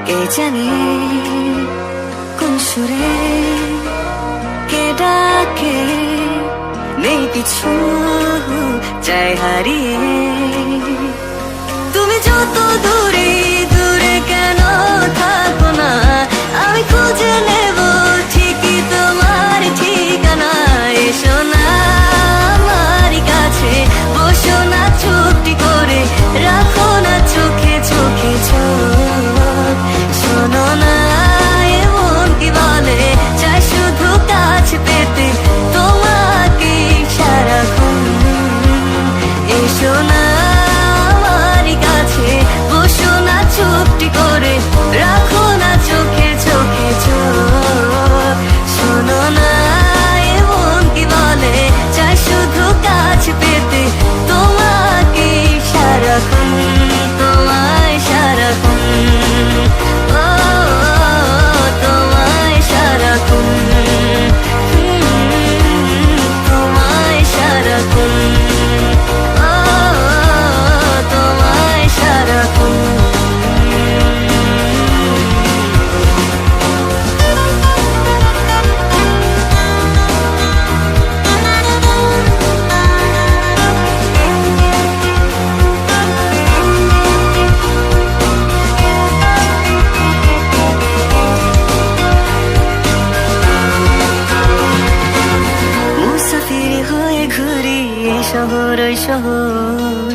কে জানে কোন সুরে কে ডাকে, নেই কিছু চাই হারিয়ে। তুমি যত দূরে দূরে কেন থাকো না, আমি খুঁজে নেব ঠিকই তোমার ঠিকানা। এসো না আমার কাছে, বসো না চুপটি করে, রাখো না চোখে চোখে চোখ। শোনো না এমন কি বলে, চাই শুধু কাছে পেতে তোমাকে সারাক্ষণ। এসো না আমার কাছে, বসো না চুপটি করে, রাখো না চোখে চোখে চোখ। শোনো না এমন কি বলে, চাই শুধু কাছে পেতে তোমাকে সারাক্ষণ, তোমায় সারাক্ষণ। ও তোমায় সারাক্ষণ, তোমায় সারাক্ষণ। ও তোমায় সারাক্ষণ। মুসাফির হয়ে ঘুরি এই শহর ওই শহর,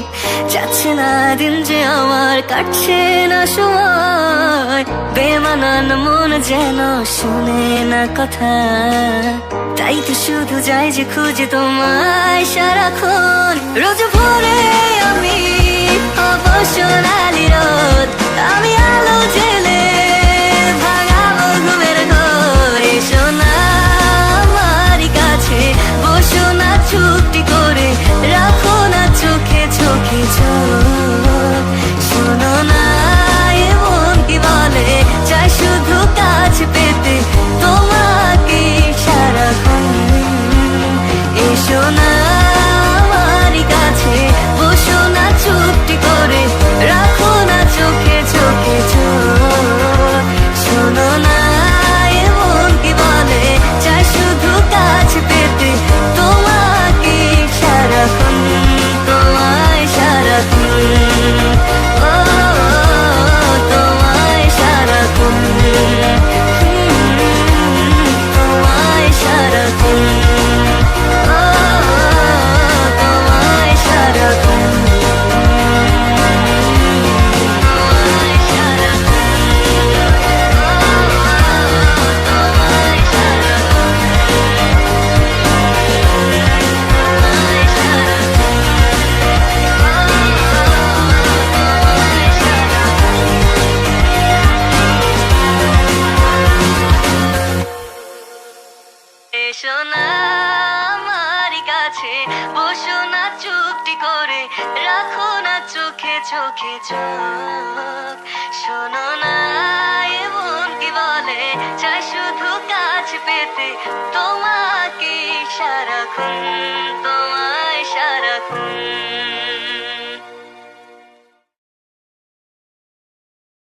যাচ্ছে না দিন যে আমার, কাটছে না সময়। বেমানান মন যেন শুনে না কথা, তাই তো শুধু যাই যে খুঁজে তোমায় সারাক্ষণ। রোজ ভোরে আমি অবসরালি রোদ, আমি আলো জেলে ভাঙাবো ঘুমের ঘর। এসো না আমার কাছে, বসো না চুপটি করে, রাখো না চোখে চোখে চোখ। শোনো না এমন কি বলে, চাই শুধু কাছে পেতে তোমাকে সারাক্ষণ। এসো না আমার কাছে, বসো না চুপটি করে, রাখো না চোখে চোখে চোখ। শোনো না এমন কি বলে, চাই শুধু কাছে পেতে তোমাকে সারাক্ষণ, তোমায় সারাক্ষণ। ও তোমায় সারাক্ষণ, তোমায় সারাক্ষণ। ও তোমায় সারাক্ষণ, তোমায় এসো না আমার কাছে, বসো না চুপটি করে, রাখো না চোখে চোখে চোখ। শোনো না এমন কি বলে, চাই শুধু কাছে পেতে তোমাকে সারাক্ষণ, তোমায় সারাক্ষণ।